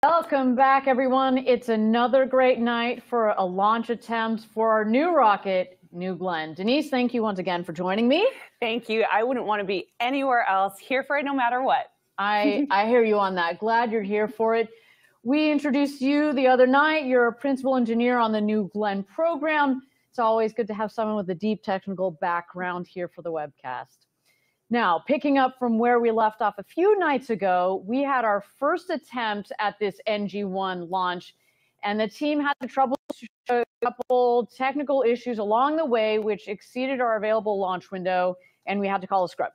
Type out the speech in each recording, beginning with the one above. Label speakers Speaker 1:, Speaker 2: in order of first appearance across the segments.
Speaker 1: Welcome back, everyone. It's another great night for a launch attempt for our new rocket, New Glenn. Denise, thank you once again for joining me.
Speaker 2: Thank you. I wouldn't want to be anywhere else. Here for it no matter what.
Speaker 1: I hear you on that. Glad you're here for it. We introduced you the other night. You're a principal engineer on the New Glenn program. It's always good to have someone with a deep technical background here for the webcast. Now, picking up from where we left off a few nights ago, we had our first attempt at this NG-1 launch, and the team had to troubleshoot a couple technical issues along the way, which exceeded our available launch window, and we had to call a scrub.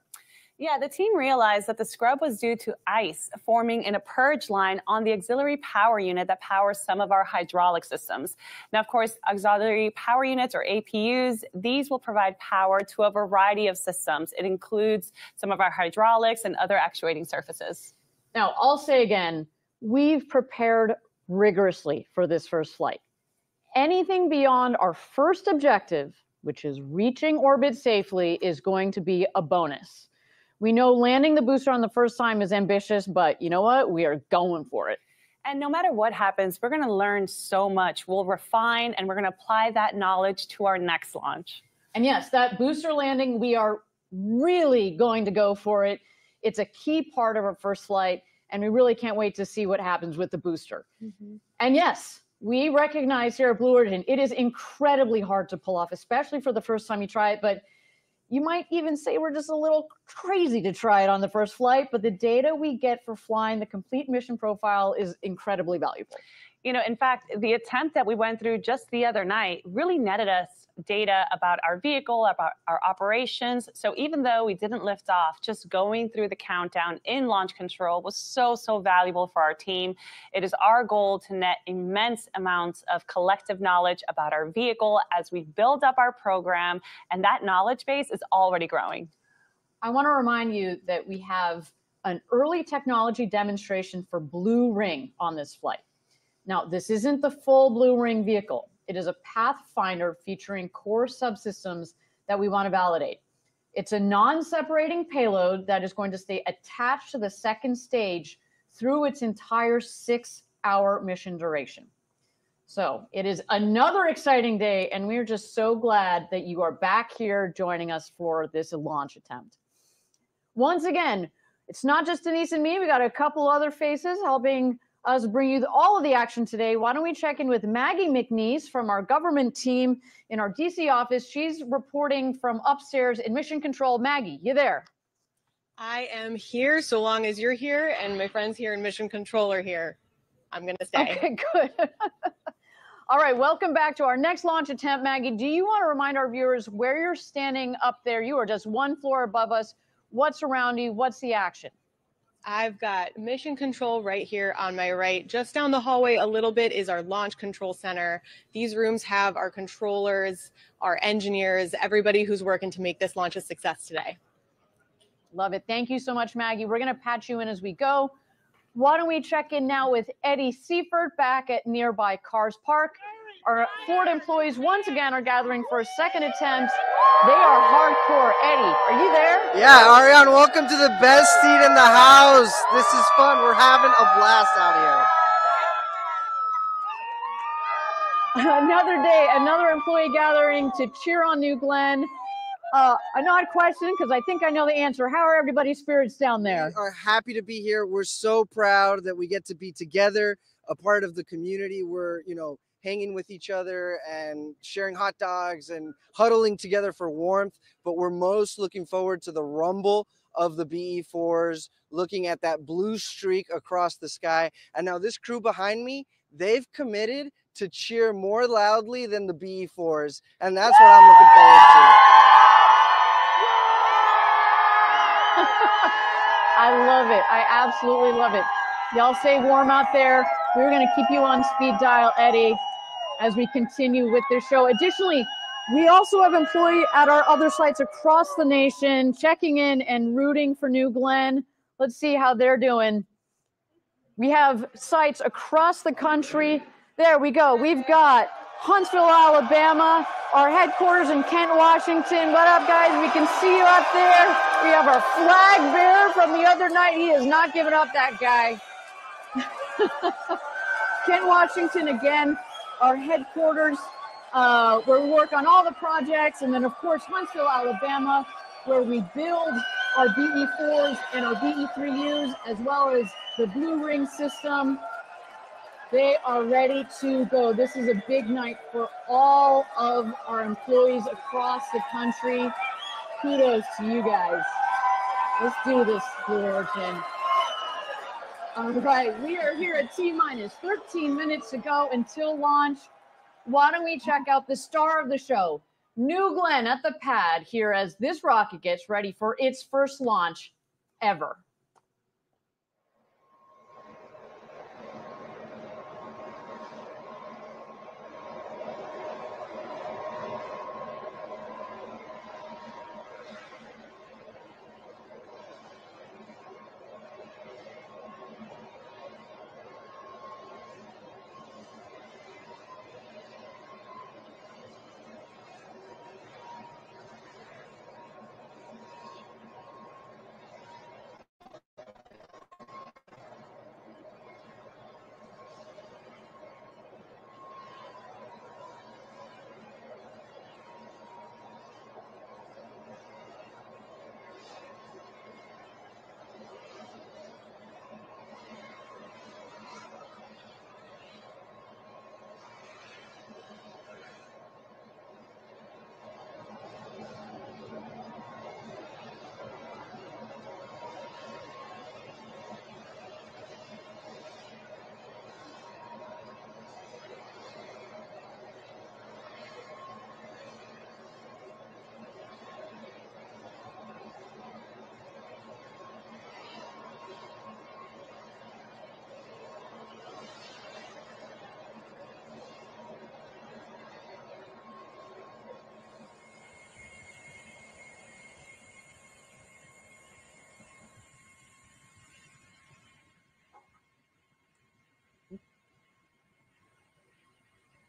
Speaker 2: Yeah, the team realized that the scrub was due to ice forming in a purge line on the auxiliary power unit that powers some of our hydraulic systems. Now, of course, auxiliary power units, or APUs, these will provide power to a variety of systems. It includes some of our hydraulics and other actuating surfaces.
Speaker 1: Now, I'll say again, we've prepared rigorously for this first flight. Anything beyond our first objective, which is reaching orbit safely, is going to be a bonus. We know landing the booster on the first time is ambitious, but you know what? We are going for it.
Speaker 2: And no matter what happens, we're going to learn so much. We'll refine and we're going to apply that knowledge to our next launch.
Speaker 1: And yes, that booster landing, we are really going to go for it. It's a key part of our first flight, and we really can't wait to see what happens with the booster. And yes, we recognize here at Blue Origin, it is incredibly hard to pull off, especially for the first time you try it, but you might even say we're just a little crazy to try it on the first flight, but the data we get for flying the complete mission profile is incredibly valuable.
Speaker 2: You know, in fact, the attempt that we went through just the other night really netted us data about our vehicle, about our operations. So even though we didn't lift off, just going through the countdown in launch control was so valuable for our team. It is our goal to net immense amounts of collective knowledge about our vehicle as we build up our program, and that knowledge base is already growing.
Speaker 1: I want to remind you that we have an early technology demonstration for Blue Ring on this flight. Now, this isn't the full Blue Ring vehicle. It is a Pathfinder featuring core subsystems that we want to validate. It's a non-separating payload that is going to stay attached to the second stage through its entire 6-hour mission duration. So it is another exciting day, and we're just so glad that you are back here joining us for this launch attempt. Once again, it's not just Denise and me. We got a couple other faces helping us bring you all of the action today. Why don't we check in with Maggie McNeese from our government team in our DC office. She's reporting from upstairs in Mission Control. Maggie, you there?
Speaker 3: I am here so long as you're here and my friends here in Mission Control are here. I'm going to stay.
Speaker 1: Okay, good. All right, welcome back to our next launch attempt. Maggie, do you want to remind our viewers where you're standing up there? You are just one floor above us. What's around you? What's the action?
Speaker 3: I've got Mission Control right here on my right. Just down the hallway a little bit is our Launch Control Center. These rooms have our controllers, our engineers, everybody who's working to make this launch a success today.
Speaker 1: Love it. Thank you so much, Maggie. We're going to patch you in as we go. Why don't we check in now with Eddie Seifert back at nearby Cars Park. Our Ford employees once again are gathering for a second attempt. They are hardcore. Eddie, are you there?
Speaker 4: Yeah, Ariane, welcome to the best seat in the house. This is fun. We're having a blast out
Speaker 1: here. Another day, another employee gathering to cheer on New Glenn. An odd question, because I think I know the answer. How are everybody's spirits down there?
Speaker 4: We are happy to be here. We're so proud that we get to be together, a part of the community. We're, hanging with each other and sharing hot dogs and huddling together for warmth. But we're most looking forward to the rumble of the BE-4s, looking at that blue streak across the sky. And now this crew behind me, they've committed to cheer more loudly than the BE-4s. And that's what I'm looking forward to.
Speaker 1: I love it. I absolutely love it. Y'all stay warm out there. We're going to keep you on speed dial, Eddie, as we continue with this show. Additionally, we also have employees at our other sites across the nation checking in and rooting for New Glenn. Let's see how they're doing. We have sites across the country. There we go. We've got Huntsville, Alabama, our headquarters in Kent, Washington. What up, guys? We can see you up there. We have our flag bearer from the other night. He has not given up, that guy. Kent, Washington, again, our headquarters, where we work on all the projects. And then, of course, Huntsville, Alabama, where we build our BE4s and our BE3Us, as well as the Blue Ring system. They are ready to go. This is a big night for all of our employees across the country. Kudos to you guys. Let's do this, Blue Origin. All right, we are here at T-minus 13 minutes to go until launch. Why don't we check out the star of the show, New Glenn at the pad here as this rocket gets ready for its first launch ever.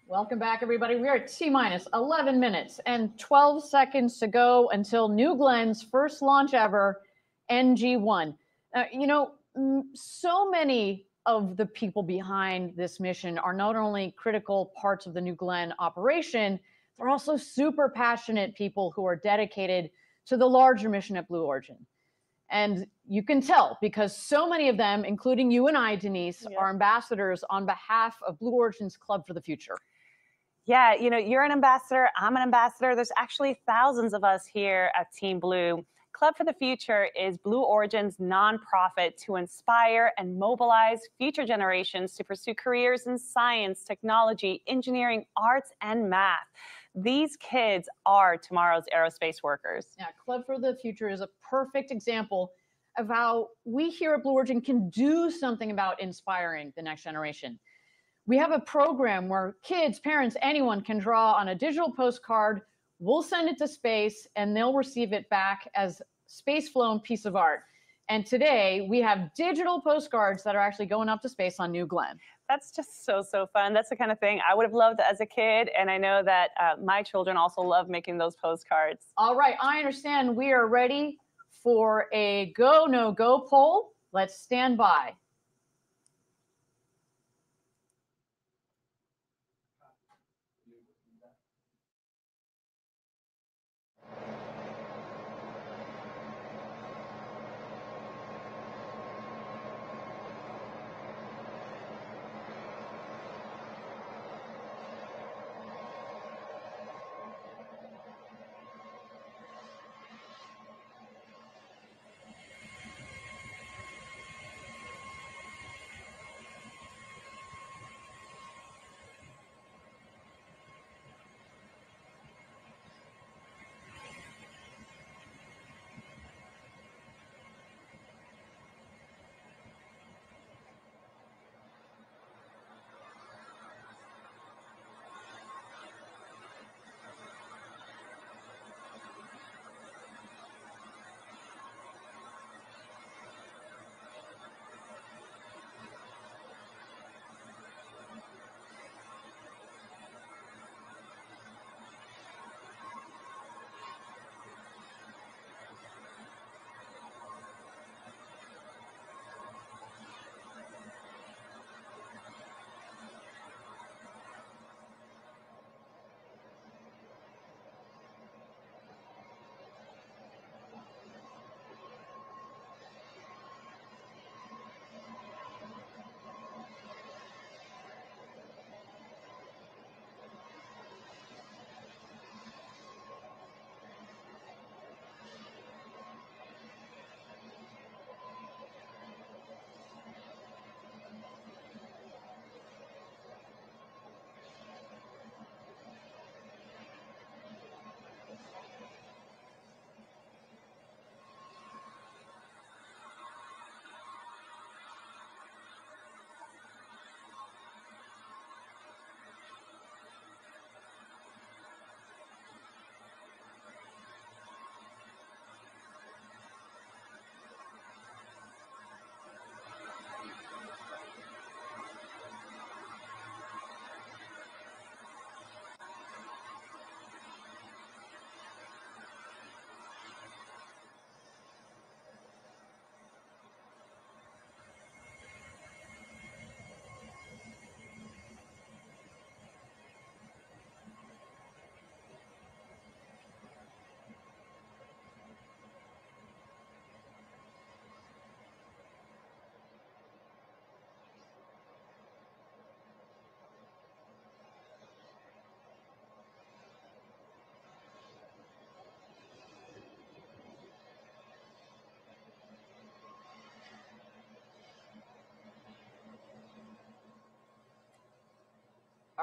Speaker 1: Welcome back, everybody. We are at T-minus 11 minutes and 12 seconds to go until New Glenn's first launch ever, NG-1. So many of the people behind this mission are not only critical parts of the New Glenn operation, they're also super passionate people who are dedicated to the larger mission at Blue Origin. And you can tell because so many of them, including you and I, Denise, are ambassadors on behalf of Blue Origin's Club for the Future.
Speaker 2: Yeah, you're an ambassador, I'm an ambassador. There's actually thousands of us here at Team Blue. Club for the Future is Blue Origin's nonprofit to inspire and mobilize future generations to pursue careers in science, technology, engineering, arts, and math. These kids are tomorrow's aerospace workers.
Speaker 1: Yeah, Club for the Future is a perfect example of how we here at Blue Origin can do something about inspiring the next generation. We have a program where kids, parents, anyone can draw on a digital postcard. We'll send it to space and they'll receive it back as space-flown piece of art. And today we have digital postcards that are actually going up to space on New Glenn.
Speaker 2: That's just so fun. That's the kind of thing I would have loved as a kid. And I know that my children also love making those postcards.
Speaker 1: All right, I understand we are ready for a go, no go poll. Let's stand by.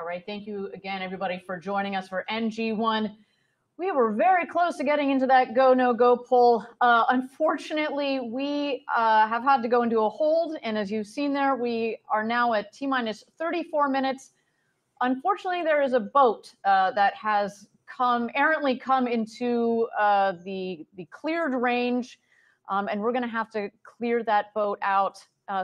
Speaker 1: All right, thank you again, everybody, for joining us for NG1. We were very close to getting into that go, no go poll. Unfortunately, we have had to go into a hold. And as you've seen there, we are now at T-minus 34 minutes. Unfortunately, there is a boat that has errantly come into the cleared range. And we're going to have to clear that boat out.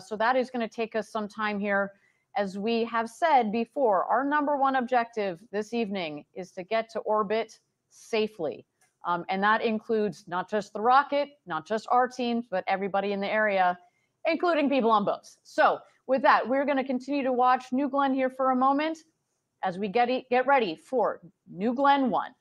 Speaker 1: So that is going to take us some time here. As we have said before, our number one objective this evening is to get to orbit safely. And that includes not just the rocket, not just our teams, but everybody in the area, including people on boats. So with that, we're going to continue to watch New Glenn here for a moment as we get ready for New Glenn 1.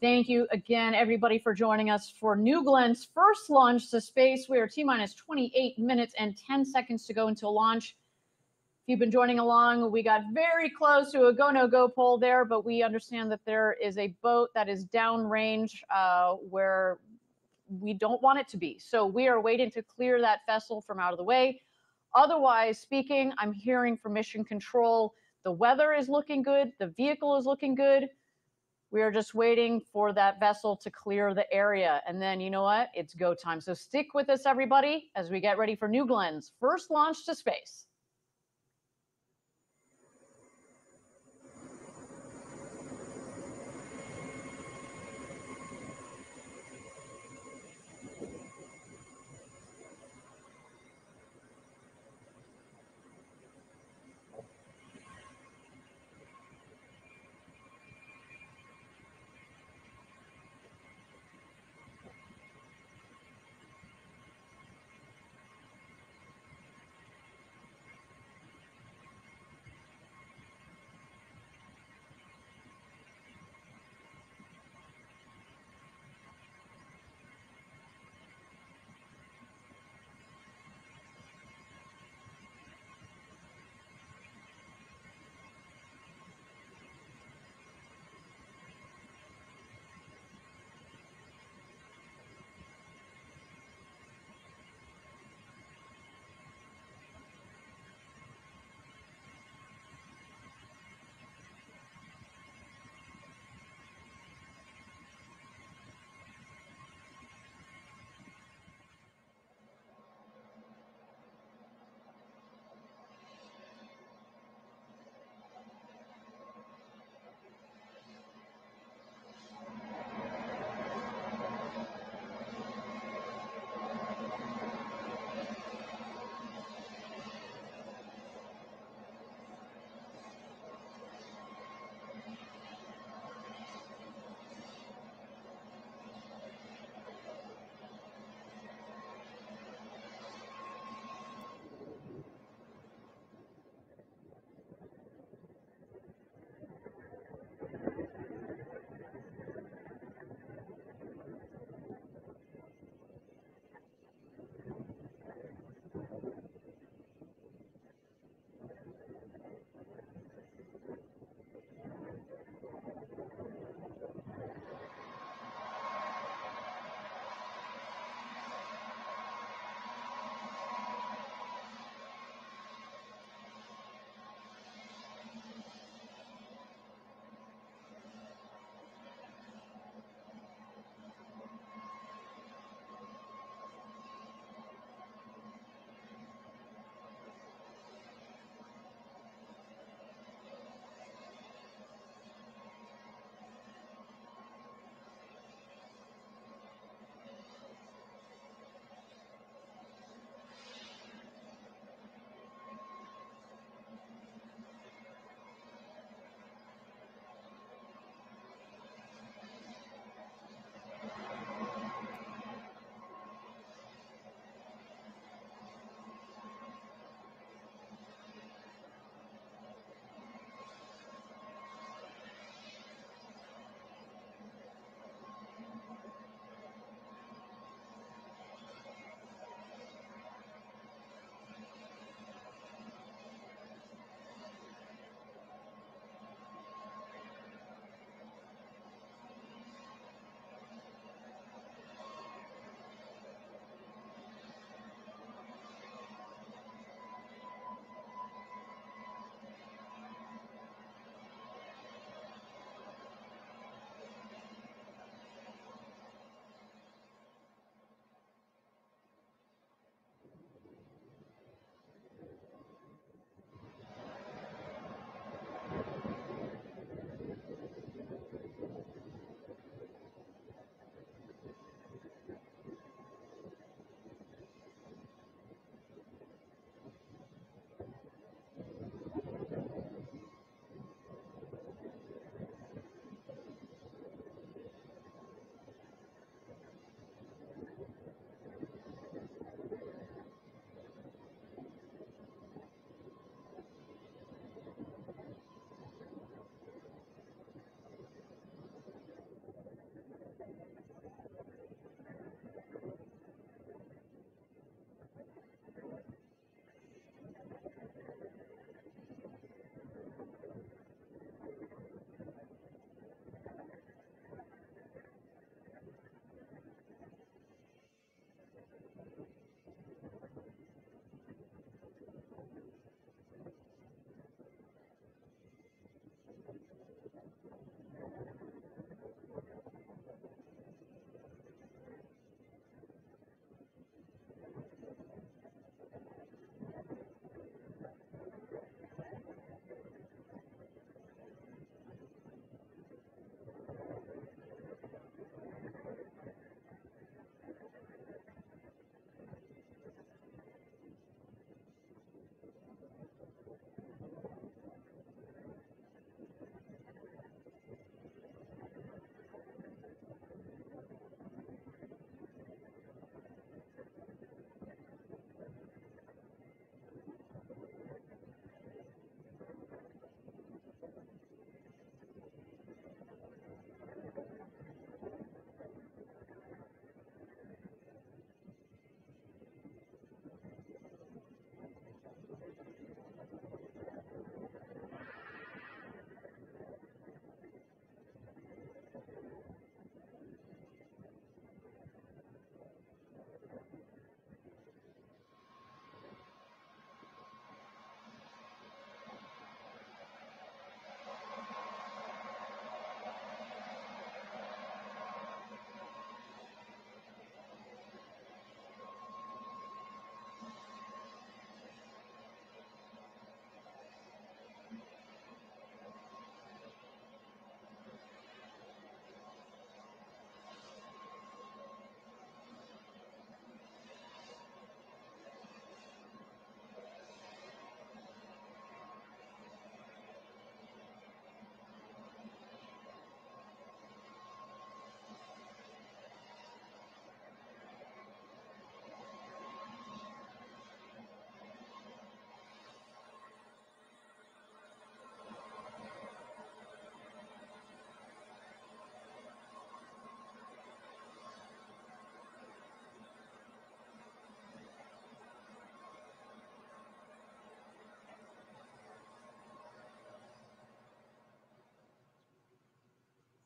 Speaker 1: Thank you again, everybody, for joining us for New Glen's first launch to space. We are T-minus 28 minutes and 10 seconds to go until launch. If you've been joining along, we got very close to a go, no go poll there, but we understand that there is a boat that is downrange where we don't want it to be. So we are waiting to clear that vessel from out of the way. Otherwise speaking, I'm hearing from Mission Control, the weather is looking good, the vehicle is looking good. We are just waiting for that vessel to clear the area. And then, you know what? It's go time. So stick with us, everybody, as we get ready for New Glen's first launch to space.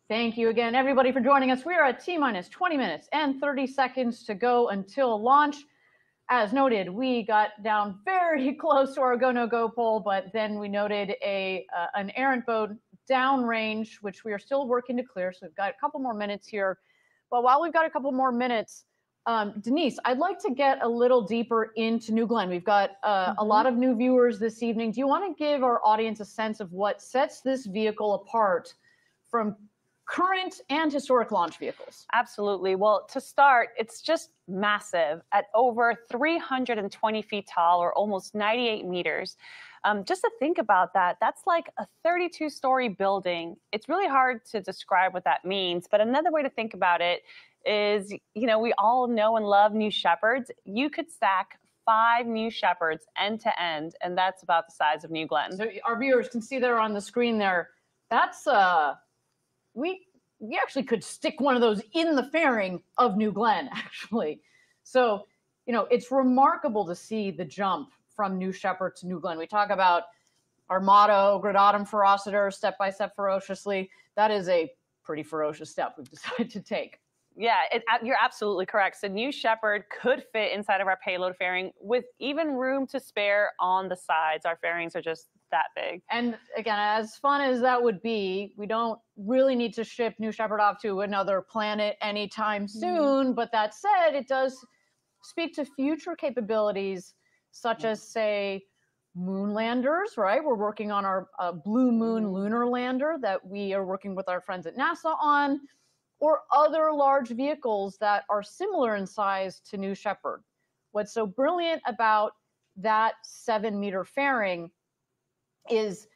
Speaker 1: Thank you again, everybody, for joining us. We are at T-minus 20 minutes and 30 seconds to go until launch. As noted, we got down very close to our go, no go poll, but then we noted an errant boat downrange, which we are still working to clear. So we've got a couple more minutes here. But while we've got a couple more minutes, Denise, I'd like to get a little deeper into New Glenn. We've got a lot of new viewers this evening. Do you want to give our audience a sense of what sets this vehicle apart from current and historic launch vehicles?
Speaker 2: Absolutely. Well, to start, it's just massive at over 320 feet tall, or almost 98 meters. Just to think about that, that's like a 32-story building. It's really hard to describe what that means, but another way to think about it is, you know, we all know and love New Shepards. You could stack 5 New Shepards end to end, and that's about the size of New Glenn.
Speaker 1: So our viewers can see there on the screen there, that's we actually could stick one of those in the fairing of New Glenn, actually. So, you know, it's remarkable to see the jump from New Shepard to New Glenn. We talk about our motto, gradatum ferociter, step by step ferociously. That is a pretty ferocious step we've decided to take.
Speaker 2: Yeah, you're absolutely correct. So New Shepard could fit inside of our payload fairing with even room to spare on the sides. Our fairings are just that big.
Speaker 1: And again, as fun as that would be, we don't really need to ship New Shepard off to another planet anytime soon. But that said, it does speak to future capabilities, such as, say, moon landers, right? We're working on our Blue Moon lunar lander that we are working with our friends at NASA on, or other large vehicles that are similar in size to New Shepard. What's so brilliant about that 7-meter fairing is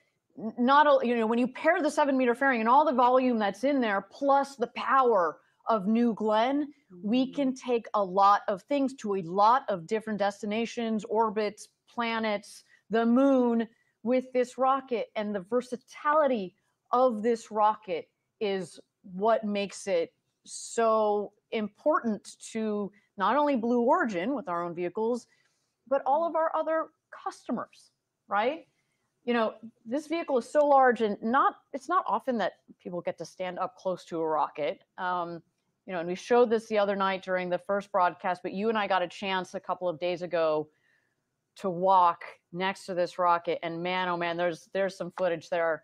Speaker 1: not, you know, when you pair the 7-meter fairing and all the volume that's in there, plus the power of New Glenn, we can take a lot of things to a lot of different destinations, orbits, planets, the moon with this rocket. And the versatility of this rocket is what makes it so important to not only Blue Origin with our own vehicles, but all of our other customers, right? You know, this vehicle is so large, and it's not often that people get to stand up close to a rocket. You know, and we showed this the other night during the first broadcast, but you and I got a chance a couple of days ago to walk next to this rocket, and man, oh man, there's some footage there.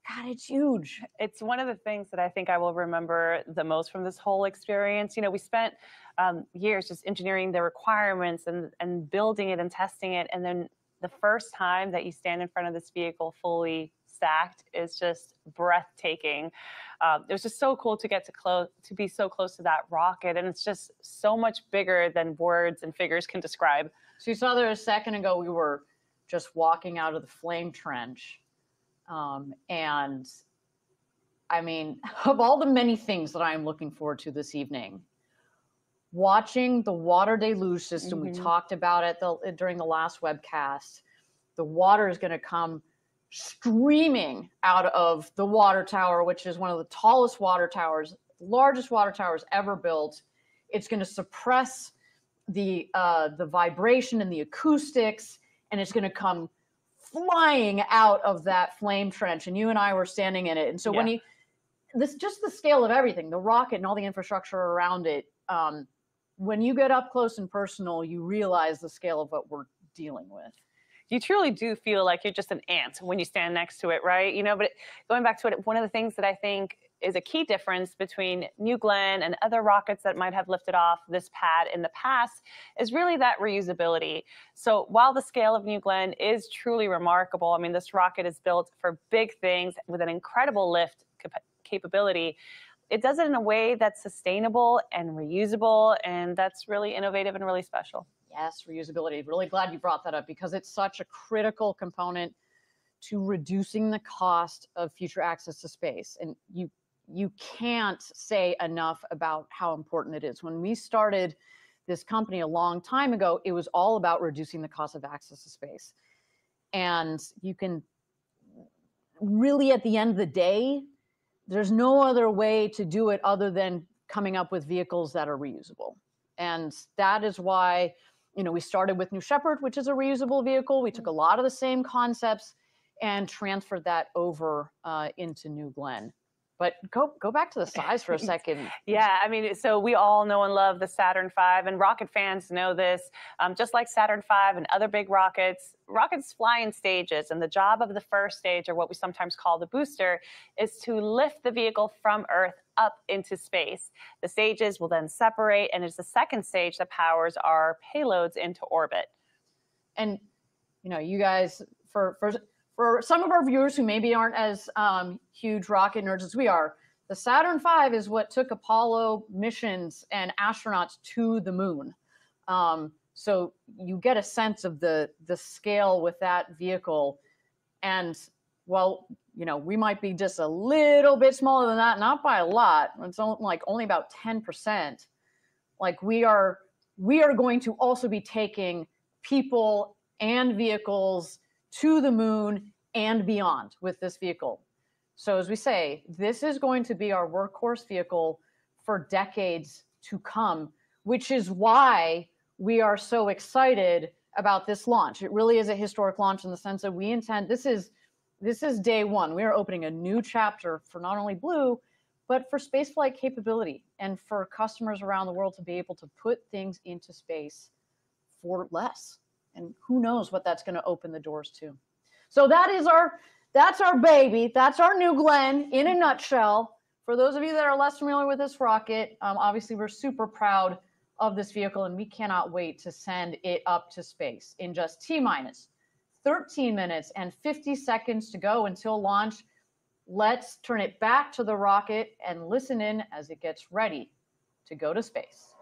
Speaker 1: God, it's huge.
Speaker 2: It's one of the things that I think I will remember the most from this whole experience. You know, we spent years just engineering the requirements and building it and testing it, and then the first time that you stand in front of this vehicle fully stacked is just breathtaking. It was just so cool to get to be so close to that rocket, and it's just so much bigger than words and figures can describe.
Speaker 1: So you saw there a second ago, we were just walking out of the flame trench. And I mean, of all the many things that I'm looking forward to this evening, watching the water deluge system, we talked about it during the last webcast, the water is going to come streaming out of the water tower, which is one of the tallest water towers, largest water towers ever built. It's going to suppress the vibration and the acoustics, and it's going to come flying out of that flame trench, and you and I were standing in it. And so when just the scale of everything, the rocket and all the infrastructure around it, when you get up close and personal, you realize the scale of what we're dealing with.
Speaker 2: You truly do feel like you're just an ant when you stand next to it, right? You know, but going back to it, one of the things that I think is a key difference between New Glenn and other rockets that might have lifted off this pad in the past is really that reusability. So while the scale of New Glenn is truly remarkable, I mean, this rocket is built for big things with an incredible lift capability. It does it in a way that's sustainable and reusable, and that's really innovative and really special.
Speaker 1: Yes, reusability. Really glad you brought that up, because it's such a critical component to reducing the cost of future access to space. And you can't say enough about how important it is. When we started this company a long time ago, it was all about reducing the cost of access to space. And you can really, at the end of the day, there's no other way to do it other than coming up with vehicles that are reusable. And that is why, you know, we started with New Shepard, which is a reusable vehicle. We took a lot of the same concepts and transferred that over into New Glenn. But go back to the size for a second.
Speaker 2: Yeah, I mean, so we all know and love the Saturn V, and rocket fans know this. Just like Saturn V and other big rockets, rockets fly in stages, and the job of the first stage, or what we sometimes call the booster, is to lift the vehicle from Earth up into space. The stages will then separate, and it's the second stage that powers our payloads into orbit.
Speaker 1: And you know, you guys, for some of our viewers who maybe aren't as huge rocket nerds as we are, the Saturn V is what took Apollo missions and astronauts to the moon. So you get a sense of the scale with that vehicle. And well, you know, we might be just a little bit smaller than that, not by a lot. It's only about 10%. Like we are going to also be taking people and vehicles to the moon and beyond with this vehicle. So as we say, this is going to be our workhorse vehicle for decades to come, which is why we are so excited about this launch. It really is a historic launch in the sense that we intend, this is day one. We are opening a new chapter for not only Blue, but for spaceflight capability and for customers around the world to be able to put things into space for less. And who knows what that's going to open the doors to. So that's our baby. That's our New Glenn in a nutshell. For those of you that are less familiar with this rocket, obviously we're super proud of this vehicle, and we cannot wait to send it up to space in just T-minus 13 minutes and 50 seconds to go until launch. Let's turn it back to the rocket and listen in as it gets ready to go to space.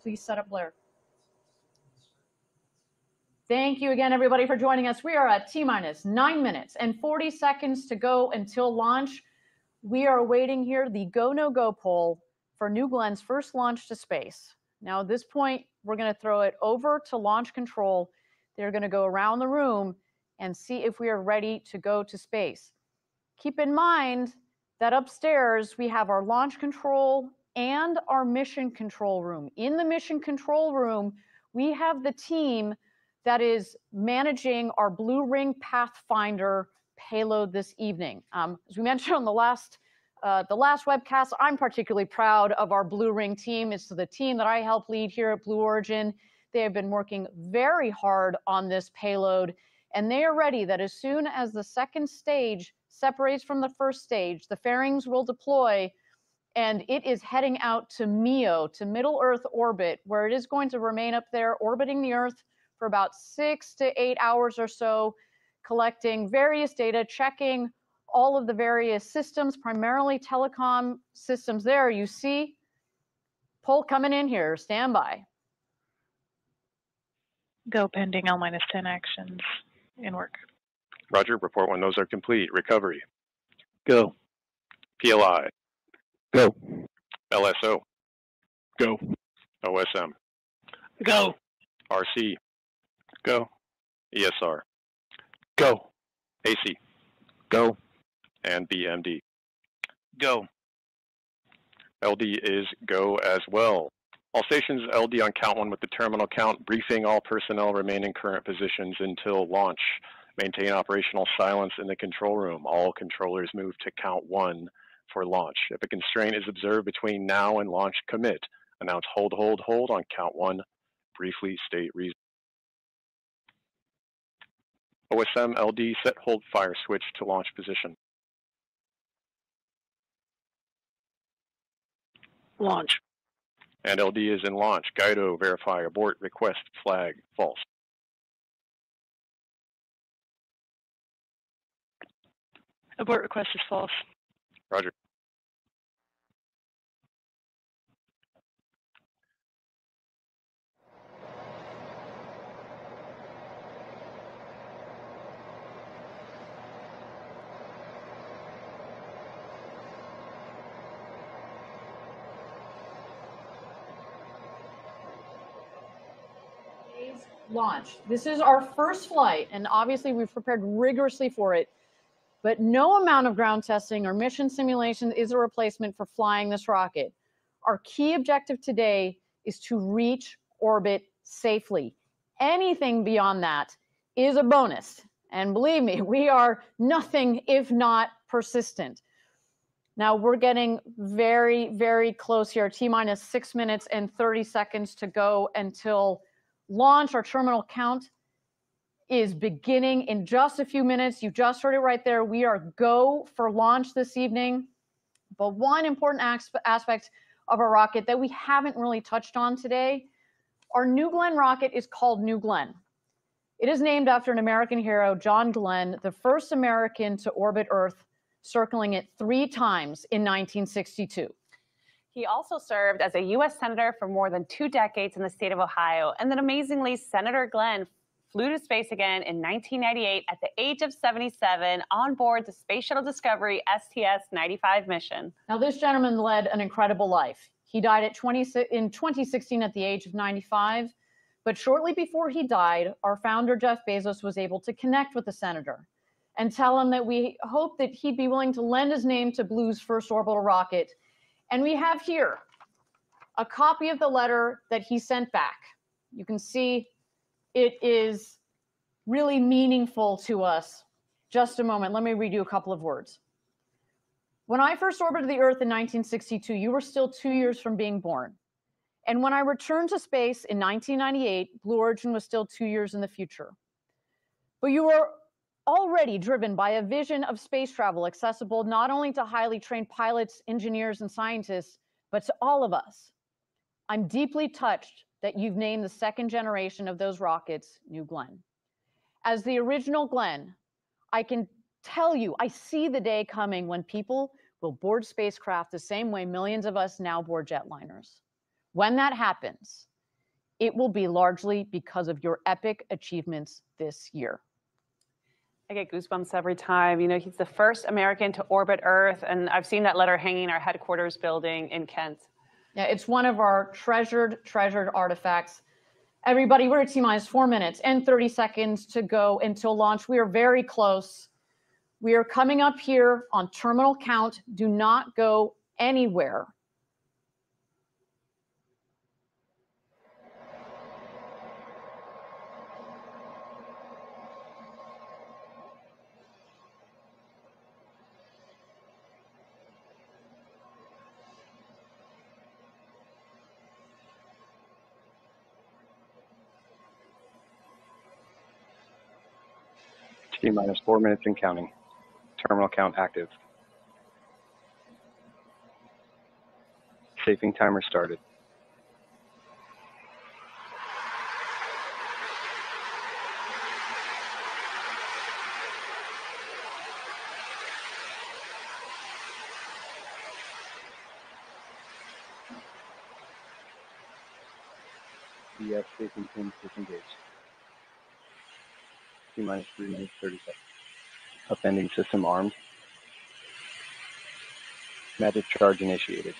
Speaker 1: please set up Blair. Thank you again, everybody, for joining us. We are at T-minus 9 minutes and 40 seconds to go until launch. We are awaiting here the go, no go poll for New Glenn's first launch to space. Now, at this point, we're going to throw it over to launch control. They're going to go around the room and see if we are ready to go to space. Keep in mind that upstairs we have our launch control and our mission control room. In the mission control room, we have the team that is managing our Blue Ring Pathfinder payload this evening. As we mentioned on the last webcast, I'm particularly proud of our Blue Ring team. It's the team that I help lead here at Blue Origin. They have been working very hard on this payload, and they are ready that as soon as the second stage separates from the first stage, the fairings will deploy, and it is heading out to MEO, to Middle Earth orbit, where it is going to remain up there orbiting the Earth for about 6 to 8 hours or so, collecting various data, checking all of the various systems, primarily telecom systems. There you see poll coming in here, stand by.
Speaker 5: Go pending L-10 actions in work.
Speaker 6: Roger, report when those are complete. Recovery.
Speaker 7: Go.
Speaker 6: PLI.
Speaker 7: Go.
Speaker 6: LSO.
Speaker 7: Go.
Speaker 6: OSM.
Speaker 7: Go.
Speaker 6: RC.
Speaker 7: Go.
Speaker 6: ESR.
Speaker 7: Go.
Speaker 6: AC.
Speaker 7: Go.
Speaker 6: And BMD.
Speaker 7: Go.
Speaker 6: LD is go as well. All stations LD on count 1 with the terminal count, briefing all personnel remain in current positions until launch. Maintain operational silence in the control room. All controllers move to count 1 for launch. If a constraint is observed between now and launch, commit. Announce hold, hold, hold on count 1. Briefly state reason. OSM LD set hold fire switch to launch position.
Speaker 7: Launch.
Speaker 6: And LD is in launch. Guido, verify, abort, request, flag, false.
Speaker 5: Abort request is false.
Speaker 6: Roger.
Speaker 1: Launch. This is our first flight, and obviously we've prepared rigorously for it, but no amount of ground testing or mission simulation is a replacement for flying this rocket. Our key objective today is to reach orbit safely. Anything beyond that is a bonus, and believe me, we are nothing if not persistent. Now we're getting very, very close here. T-minus 6 minutes and 30 seconds to go until launch. Our terminal count is beginning in just a few minutes. You just heard it right there. We are go for launch this evening. But one important aspect of our rocket that we haven't really touched on today, our New Glenn rocket is called New Glenn. It is named after an American hero, John Glenn, the first American to orbit Earth, circling it 3 times in 1962.
Speaker 2: He also served as a U.S. Senator for more than 2 decades in the state of Ohio. And then amazingly, Senator Glenn flew to space again in 1998 at the age of 77 on board the Space Shuttle Discovery STS-95 mission.
Speaker 1: Now, this gentleman led an incredible life. He died in 2016 at the age of 95. But shortly before he died, our founder, Jeff Bezos, was able to connect with the senator and tell him that we hope that he'd be willing to lend his name to Blue's first orbital rocket. And we have here a copy of the letter that he sent back. You can see it is really meaningful to us. Just a moment, let me read you a couple of words. When I first orbited the Earth in 1962, you were still 2 years from being born. And when I returned to space in 1998, Blue Origin was still 2 years in the future. But you were already driven by a vision of space travel accessible not only to highly trained pilots, engineers, and scientists, but to all of us. I'm deeply touched that you've named the second generation of those rockets New Glenn. As the original Glenn, I can tell you, I see the day coming when people will board spacecraft the same way millions of us now board jetliners. When that happens, it will be largely because of your epic achievements this year.
Speaker 2: I get goosebumps every time. You know, he's the first American to orbit Earth, and I've seen that letter hanging in our headquarters building in Kent.
Speaker 1: Yeah, it's one of our treasured artifacts. Everybody, we're at T-minus 4 minutes and 30 seconds to go until launch. We are very close. We are coming up here on terminal count. Do not go anywhere.
Speaker 6: T-minus 4 minutes and counting. Terminal count active. Safing timer started. EF safing pins disengaged. T-minus 3 minutes, 30 seconds. Upending system armed. Magic charge initiated.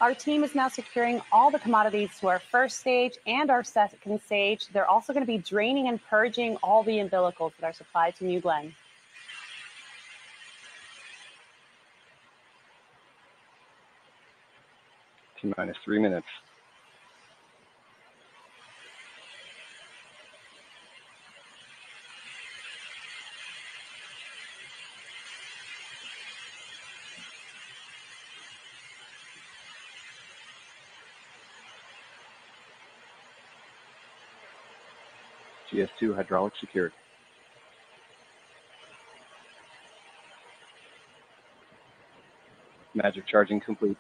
Speaker 2: Our team is now securing all the commodities to our first stage and our second stage. They're also going to be draining and purging all the umbilicals that are supplied to New Glenn.
Speaker 6: T-minus 3 minutes. GS2 hydraulic secured. Magic charging complete.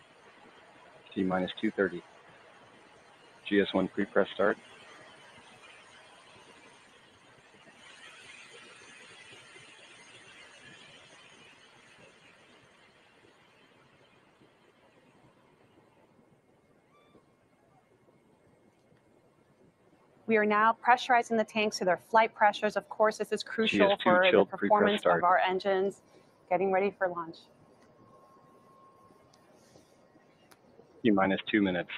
Speaker 6: T-minus 2:30. GS1 pre-press start.
Speaker 2: We are now pressurizing the tanks to their flight pressures. Of course, this is crucial for the performance of our engines. Getting ready for launch.
Speaker 6: T-minus 2 minutes.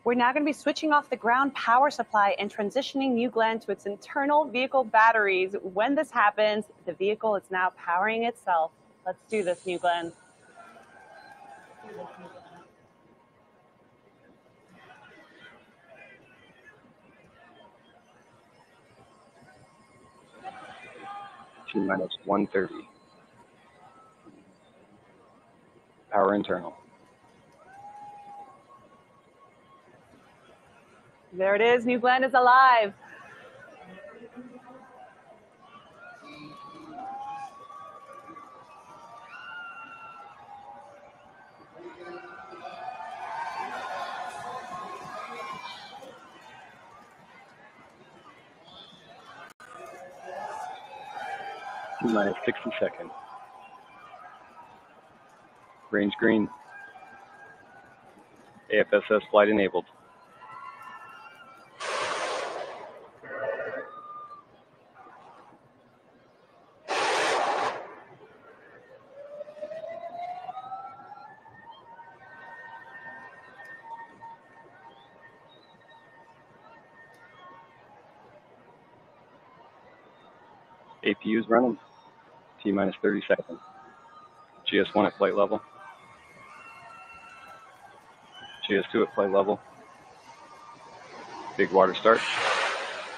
Speaker 2: We're now going to be switching off the ground power supply and transitioning New Glenn to its internal vehicle batteries. When this happens, the vehicle is now powering itself. Let's do this, New Glenn.
Speaker 6: T-minus 1:30. Power internal.
Speaker 2: There it is. New Glenn is alive.
Speaker 6: T-minus 60 seconds. Range green. AFSS flight enabled. APU's running. T-minus 30 seconds. GS1 at flight level. GS2 at flight level. Big water start.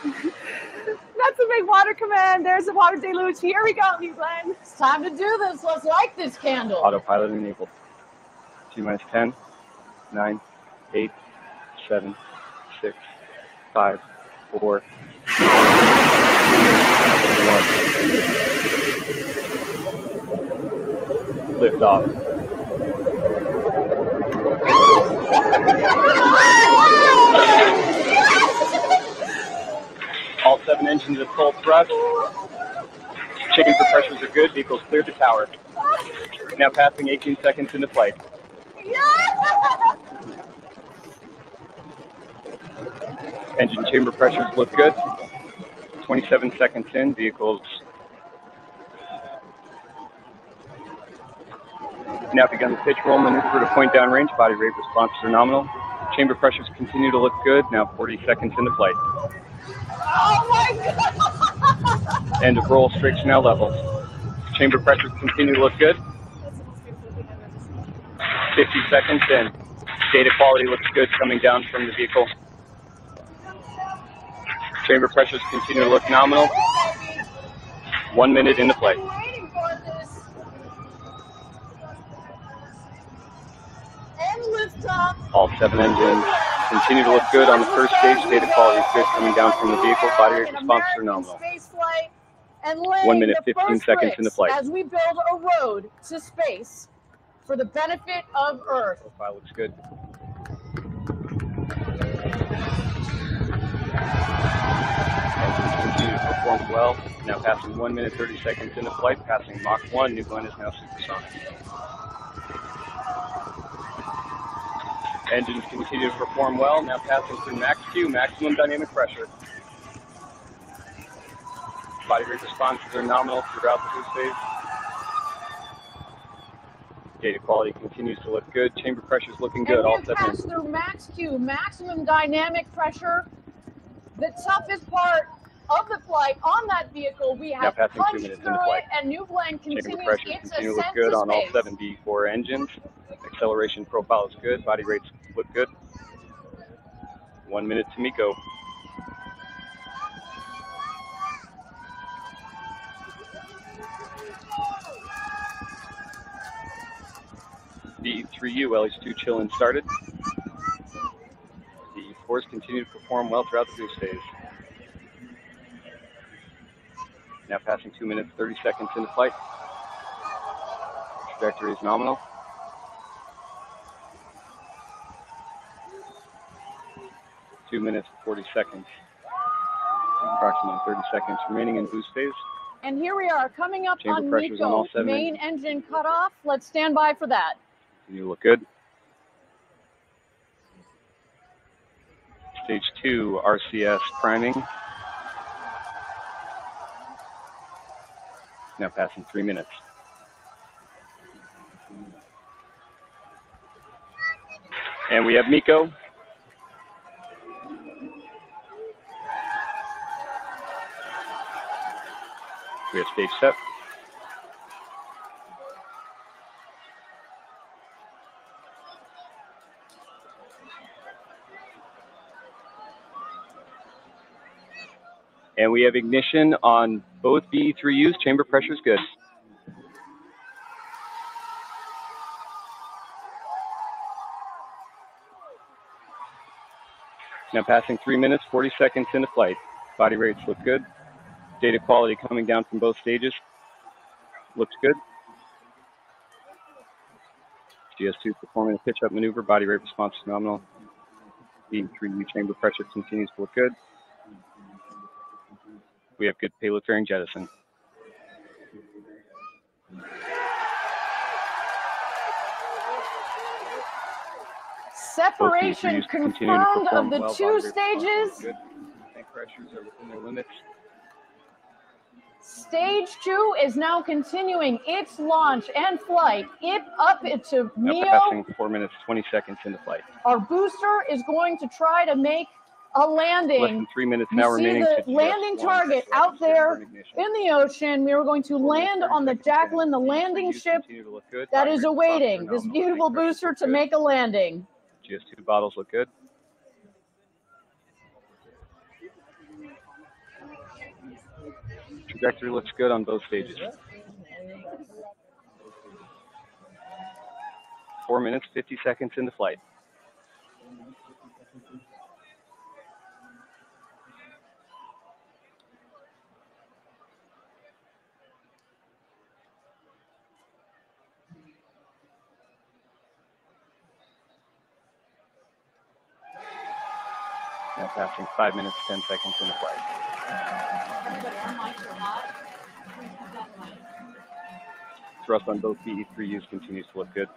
Speaker 2: That's a big water command. There's the water deluge. Here we go, New Glenn.
Speaker 1: It's time to do this. Let's light this candle.
Speaker 6: Autopilot enabled. T-minus 10, 9, 8, 7, 6, 5, 4, 1. Lift off. All 7
Speaker 8: full thrust. Chamber pressures are good. Vehicles cleared the tower. Now passing 18 seconds into flight. Engine chamber pressures look good. 27 seconds in, vehicles now begun the pitch roll maneuver to point down range. Body rate responses are nominal. Chamber pressures continue to look good. Now 40 seconds into flight.
Speaker 9: Oh my God!
Speaker 8: End of roll, strakes now level. Chamber pressures continue to look good. 50 seconds in. Data quality looks good coming down from the vehicle. Chamber pressures continue to look nominal. 1 minute into flight. All 7 engines continue to look good on the first stage. Data quality is good coming down from the vehicle. Body rate responses are nominal. 1 minute, 15 seconds into flight.
Speaker 1: As we build a road to space for the benefit of Earth.
Speaker 8: Profile looks good. Engines continue to perform well. Now passing 1 minute, 30 seconds into flight. Passing Mach 1. New Glenn is now supersonic. Engines continue to perform well. Now passing through Max Q, maximum dynamic pressure. Body rate responses are nominal throughout the boost phase. Data quality continues to look good. Chamber pressure is looking good. All 7
Speaker 1: pass through Max Q, maximum dynamic pressure. The toughest part of the flight on that vehicle, we have
Speaker 8: now passing 2
Speaker 1: punched
Speaker 8: minutes
Speaker 1: through
Speaker 8: into flight.
Speaker 1: it, and New Glenn continues
Speaker 8: Chamber pressures
Speaker 1: its
Speaker 8: continue to look
Speaker 1: ascent
Speaker 8: good
Speaker 1: to
Speaker 8: on all
Speaker 1: space.
Speaker 8: 7 B4 engines. Acceleration profile is good. Body rates look good. 1 minute to MECO. B3U, LH2 chill in started. The E4s continue to perform well throughout the boost phase. Now passing 2 minutes, 30 seconds into flight. Trajectory is nominal. Two minutes, 40 seconds. Approximately 30 seconds remaining in boost phase.
Speaker 1: And here we are coming up
Speaker 8: Chamber
Speaker 1: on
Speaker 8: pressures on all
Speaker 1: MECO,
Speaker 8: 7
Speaker 1: main engine cutoff. Let's stand by for that.
Speaker 8: You look good. Stage 2 RCS priming. Now passing 3 minutes. And we have MECO. We have stage set. And we have ignition on both B3Us. Chamber pressure is good. Now passing 3 minutes, 40 seconds into flight. Body rates look good. Data quality coming down from both stages. Looks good. GS2 performing a pitch-up maneuver. Body rate response is nominal. B3U chamber pressure continues to look good. We have good payload fairing jettison.
Speaker 1: Separation confirmed of the 2 stages.
Speaker 8: Tank pressures are within their limits.
Speaker 1: Stage 2 is now continuing its launch and flight. Up into MEO.
Speaker 8: Passing 4 minutes, 20 seconds into flight.
Speaker 1: Our booster is going to try to make a landing.
Speaker 8: Less than 3 minutes now remaining.
Speaker 1: See the landing target out there in the ocean. We are going to land on the Jacqueline, the landing ship that is awaiting this beautiful booster to make a landing.
Speaker 8: GS2 bottles look good. Trajectory looks good on both stages. 4 minutes, 50 seconds into flight. Now passing 5 minutes, 10 seconds into flight. Thrust on both BE3Us continues to look good.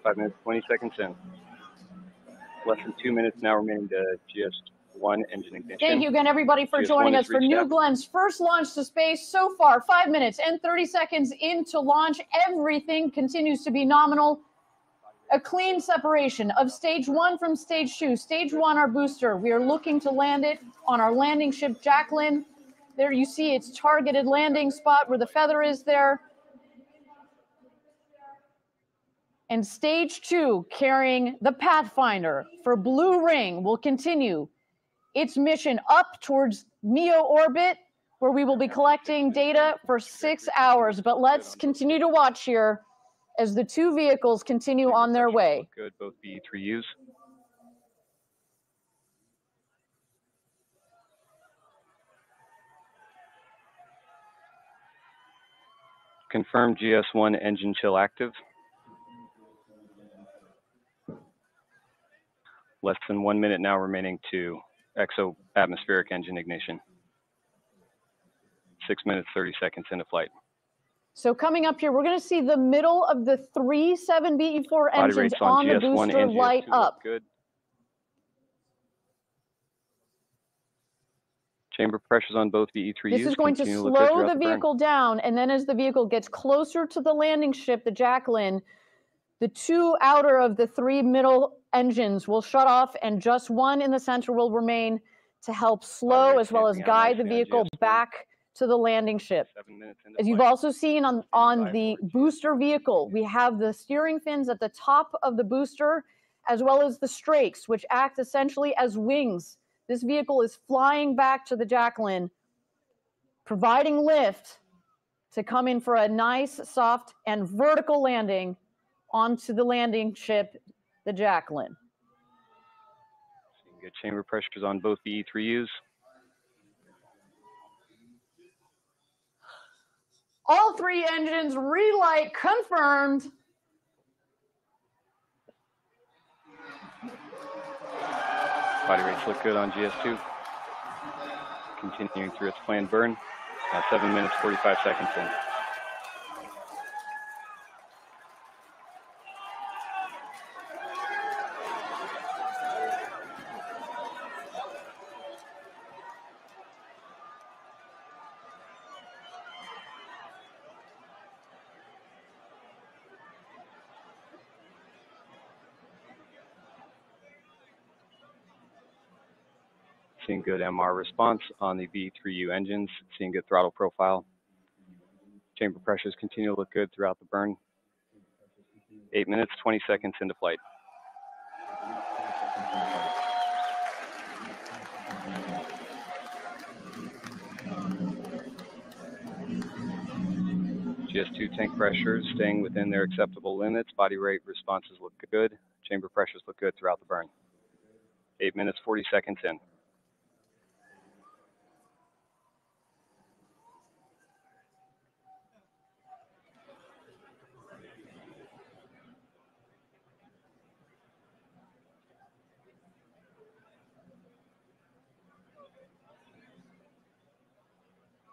Speaker 8: 5 minutes, 20 seconds in. Less than 2 minutes now remaining to GS1 engine ignition.
Speaker 1: Thank you again, everybody, for joining us for New Glenn's first launch to space so far. 5 minutes and 30 seconds into launch. Everything continues to be nominal. A clean separation of stage 1 from stage 2. Stage 1, our booster. We are looking to land it on our landing ship, Jacqueline. There you see its targeted landing spot where the feather is there. And stage 2, carrying the Pathfinder for Blue Ring, will continue its mission up towards MEO orbit, where we will be collecting data for 6 hours. But let's continue to watch here as the two vehicles continue on their way.
Speaker 8: Good, both BE3Us. Confirm GS1 engine chill active. Less than 1 minute now remaining to exo-atmospheric engine ignition. 6 minutes, 30 seconds into flight.
Speaker 1: So coming up here, we're going to see the middle of the 3 7BE4 engines on the booster light up.
Speaker 8: Good. Chamber pressures on both BE3Us.
Speaker 1: This is going to slow the vehicle down, and then as the vehicle gets closer to the landing ship, the Jacqueline, the 2 outer of the 3 middle engines will shut off, and just 1 in the center will remain to help slow as well as guide the vehicle back to the landing ship. As you've also seen on the booster vehicle, we have the steering fins at the top of the booster, as well as the strakes, which act essentially as wings. This vehicle is flying back to the Jacqueline, providing lift to come in for a nice, soft, and vertical landing onto the landing ship, the Jacqueline.
Speaker 8: Good chamber pressures on both BE3Us.
Speaker 1: All 3 engines relight confirmed.
Speaker 8: Body rates look good on GS2. Continuing through its planned burn. 7 minutes, 45 seconds in. Seeing good MR response on the BE3U engines, seeing good throttle profile. Chamber pressures continue to look good throughout the burn. 8 minutes, 20 seconds into flight. GS2 tank pressures staying within their acceptable limits. Body rate responses look good. Chamber pressures look good throughout the burn. 8 minutes, 40 seconds in.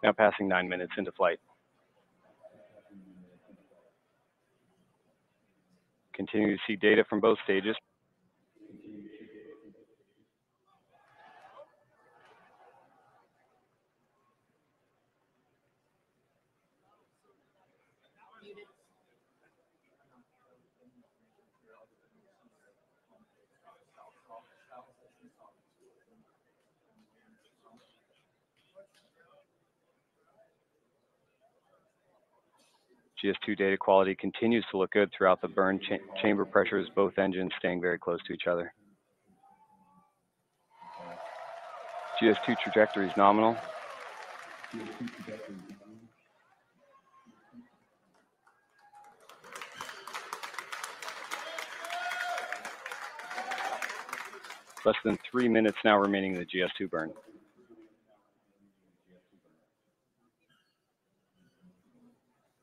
Speaker 8: Now passing 9 minutes into flight. Continue to see data from both stages. GS2 data quality continues to look good throughout the burn. Chamber pressures, both engines staying very close to each other. GS2 trajectory is nominal. Less than 3 minutes now remaining in the GS2 burn.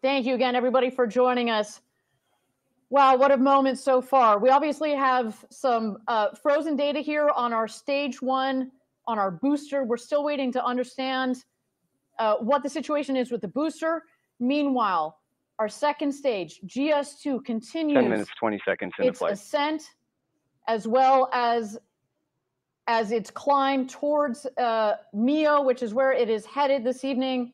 Speaker 1: Thank you again, everybody, for joining us. Wow, what a moment so far. We obviously have some frozen data here on our stage 1 on our booster. We're still waiting to understand what the situation is with the booster. Meanwhile, our second stage, GS2, continues
Speaker 8: 10 minutes, 20 seconds into
Speaker 1: its
Speaker 8: flight.
Speaker 1: ascent, as well as its climb towards MEO, which is where it is headed this evening.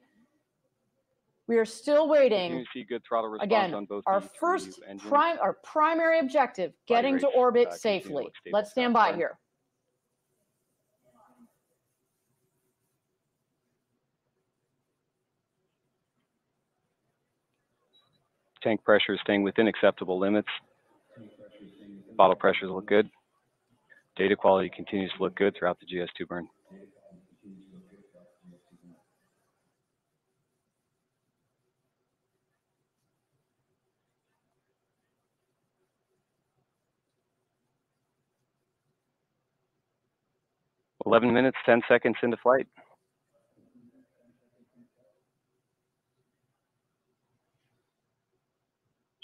Speaker 1: We are still waiting.
Speaker 8: Continue to see good throttle response
Speaker 1: Again,
Speaker 8: on both
Speaker 1: our
Speaker 8: B3U
Speaker 1: first
Speaker 8: engines.
Speaker 1: our primary objective, getting to
Speaker 8: rates,
Speaker 1: orbit
Speaker 8: continue to
Speaker 1: safely.
Speaker 8: look stable
Speaker 1: Let's stand
Speaker 8: throughout
Speaker 1: by
Speaker 8: the
Speaker 1: here.
Speaker 8: Tank pressure is staying within acceptable limits. Bottle pressures look good. Data quality continues to look good throughout the GS2 burn. $11 minutes, 10 seconds into flight.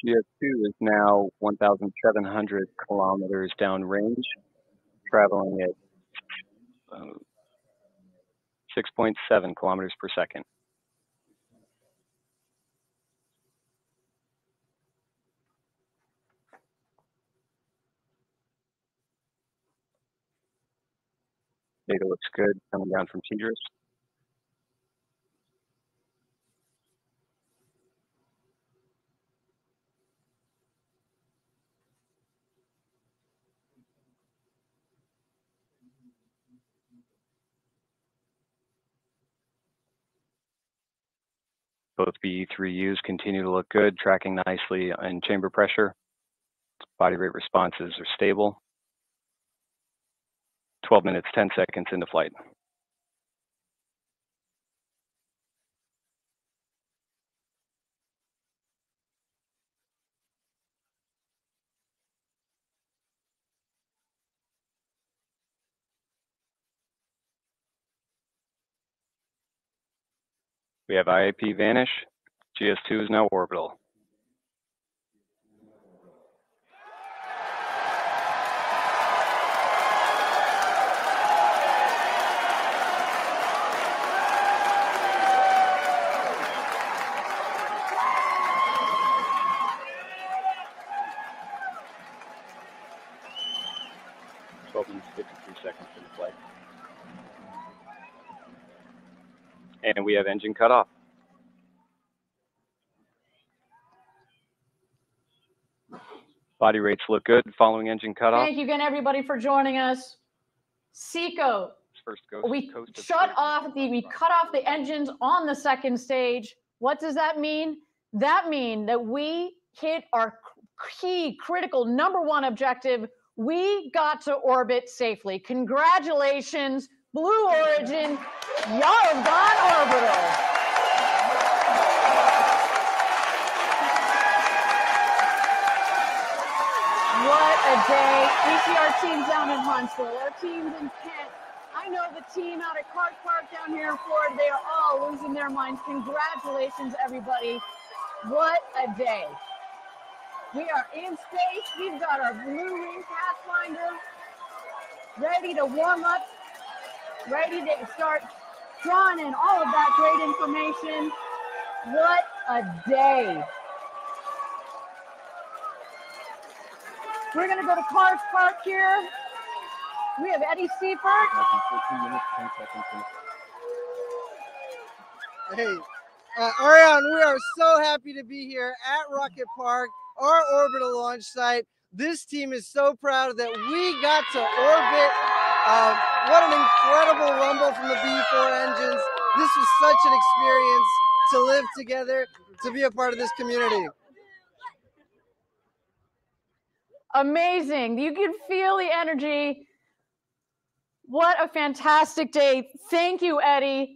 Speaker 8: GS2 is now 1,700 kilometers downrange, traveling at 6.7 kilometers per second. Data looks good coming down from TDRS. Both BE3Us continue to look good, tracking nicely in chamber pressure. Body rate responses are stable. 12 minutes, 10 seconds into flight. We have IAP vanish. GS2 is now orbital. Minutes, 53 seconds into flight. And we have engine cut off. Body rates look good following engine cutoff.
Speaker 1: Thank you again, everybody, for joining us. Seco, we cut off the engines on the second stage. What does that mean? That means that we hit our key, critical, #1 objective. We got to orbit safely. Congratulations, Blue Origin. Y'all have gone orbital. What a day. We see our team down in Huntsville, our teams in Kent. I know the team out at Clark Park down here in Florida, they are all losing their minds. Congratulations, everybody. What a day. We are in space. We've got our Blue Ring Pathfinder ready to warm up, ready to start drawing in all of that great information. What a day. We're going to go to Clark Park here. We have Eddie Seifert.
Speaker 8: 14 minutes, 10 seconds.
Speaker 4: Hey, Ariane, we are so happy to be here at Rocket Park, our orbital launch site. This team is so proud that we got to orbit. What an incredible rumble from the B4 engines. This was such an experience to live together, to be a part of this community.
Speaker 1: Amazing. You can feel the energy. What a fantastic day. Thank you, Eddie.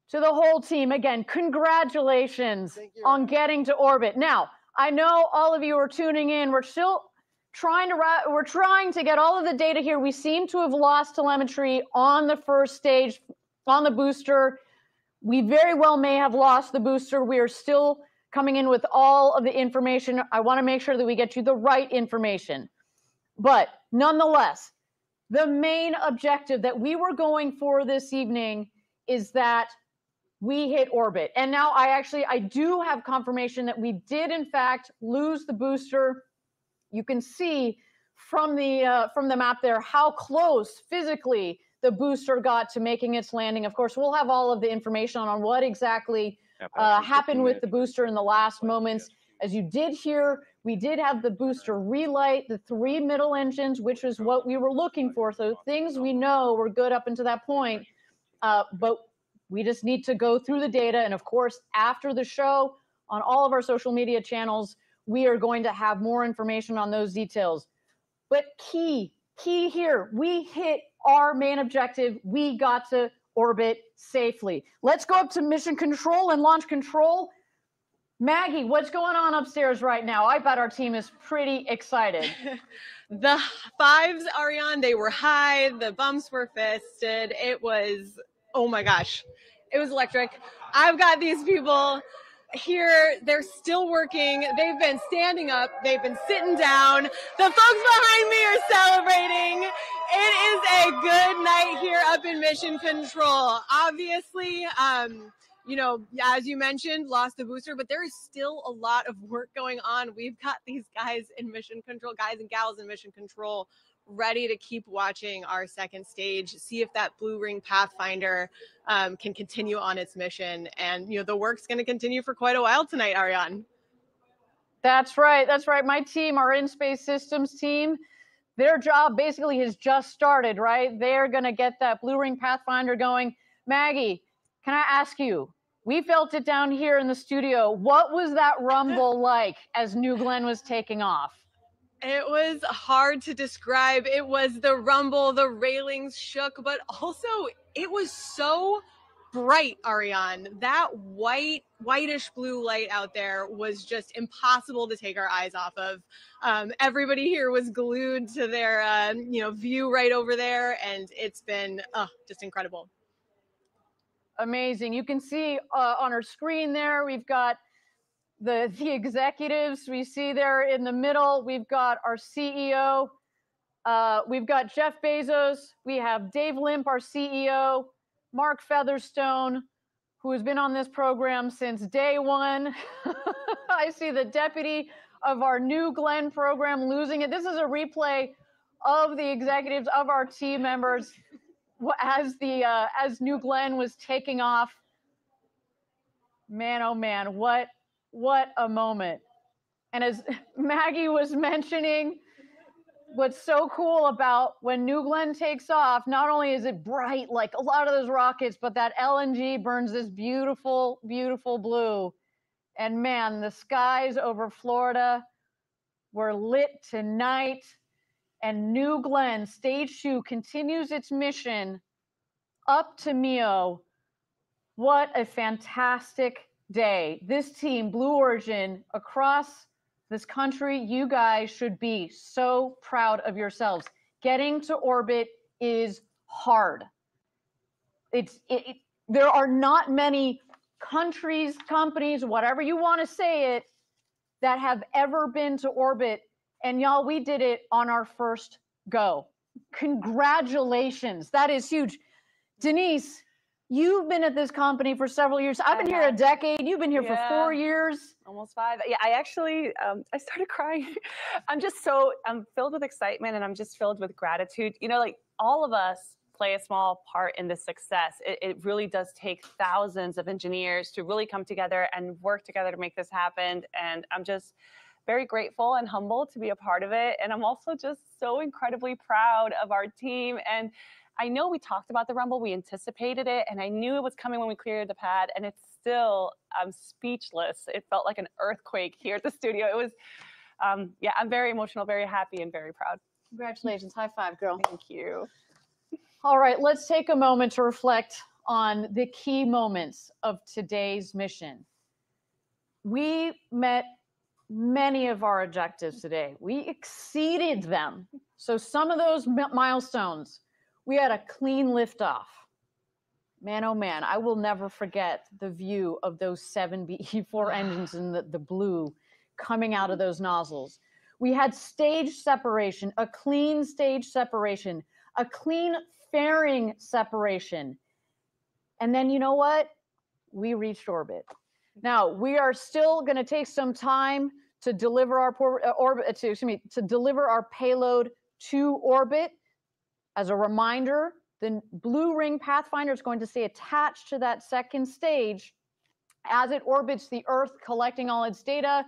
Speaker 1: To the whole team, again, congratulations on getting to orbit. Now, I know all of you are tuning in. We're still trying to get all of the data here. We seem to have lost telemetry on the first stage, on the booster. We very well may have lost the booster. We are still coming in with all of the information. I want to make sure that we get you the right information. But nonetheless, The main objective that we were going for this evening is that we hit orbit. And now I do have confirmation that we did in fact lose the booster. You can see from the map there how close physically the booster got to making its landing. Of course, we'll have all of the information on what exactly happened with the booster in the last moments. As you did hear, we did have the booster relight the 3 middle engines, which is what we were looking for. So things we know were good up until that point. But we just need to go through the data. And of course, after the show, on all of our social media channels, we are going to have more information on those details. But key here, we hit our main objective. We got to orbit safely. Let's go up to mission control and launch control. Maggie, what's going on upstairs right now? I bet our team is pretty excited.
Speaker 3: The fives, Ariane, they were high. The bumps were fisted. It was, oh my gosh, it was electric. I've got these people here. They're still working. They've been standing up. They've been sitting down. The folks behind me are celebrating. It is a good night here up in Mission Control. Obviously, you know, as you mentioned, lost the booster, but there is still a lot of work going on. We've got these guys in Mission Control, guys and gals in Mission Control, ready to keep watching our second stage, see if that Blue Ring Pathfinder can continue on its mission. And, you know, the work's going to continue for quite a while tonight, Ariane.
Speaker 1: That's right. That's right. My team, our In-Space Systems team, their job basically has just started, right? They're going to get that Blue Ring Pathfinder going. Maggie, can I ask you, we felt it down here in the studio. What was that rumble like as New Glenn was taking off?
Speaker 3: It was hard to describe. It was the rumble, the railings shook, but also it was so bright, Ariane. That whitish blue light out there was just impossible to take our eyes off of. Everybody here was glued to their view right over there, and it's been just incredible.
Speaker 1: Amazing. You can see on our screen there, we've got the executives. We see there in the middle, we've got our CEO. We've got Jeff Bezos. We have Dave Limp, our CEO. Mark Featherstone, who has been on this program since day one. I see the deputy of our New Glenn program losing it. This is a replay of the executives, of our team members as New Glenn was taking off. Man, oh man, what a moment. And as Maggie was mentioning, what's so cool about when New Glenn takes off, not only is it bright like a lot of those rockets, but that LNG burns this beautiful, beautiful blue. And man, the skies over Florida were lit tonight. And New Glenn, Stage 2, continues its mission up to MEO. What a fantastic day. This team, Blue Origin, across this country, you guys should be so proud of yourselves. Getting to orbit is hard. There are not many countries, companies, whatever you want to say it, that have ever been to orbit. And y'all, we did it on our first go. Congratulations. That is huge. Denise, you've been at this company for several years. I've been here a decade. You've been here for 4 years.
Speaker 2: Almost 5. Yeah, I actually, I started crying. I'm filled with excitement, and I'm just filled with gratitude. You know, like all of us play a small part in this success. It really does take thousands of engineers to really come together and work together to make this happen. And I'm just very grateful and humbled to be a part of it. And I'm also just so incredibly proud of our team. And I know we talked about the rumble, we anticipated it, and I knew it was coming when we cleared the pad, and it's still, I'm speechless. It felt like an earthquake here at the studio. It was, yeah, I'm very emotional, very happy, and very proud.
Speaker 1: Congratulations. High five, girl.
Speaker 2: Thank you.
Speaker 1: All right, let's take a moment to reflect on the key moments of today's mission. We met many of our objectives today. We exceeded them. So some of those milestones, we had a clean liftoff. Man, oh man, I will never forget the view of those 7 BE-4 engines in the blue coming out of those nozzles. We had stage separation, a clean stage separation, a clean fairing separation. And then you know what? We reached orbit. Now, we are still going to take some time to deliver our to deliver our payload to orbit. As a reminder, the Blue Ring Pathfinder is going to stay attached to that second stage as it orbits the Earth, collecting all its data,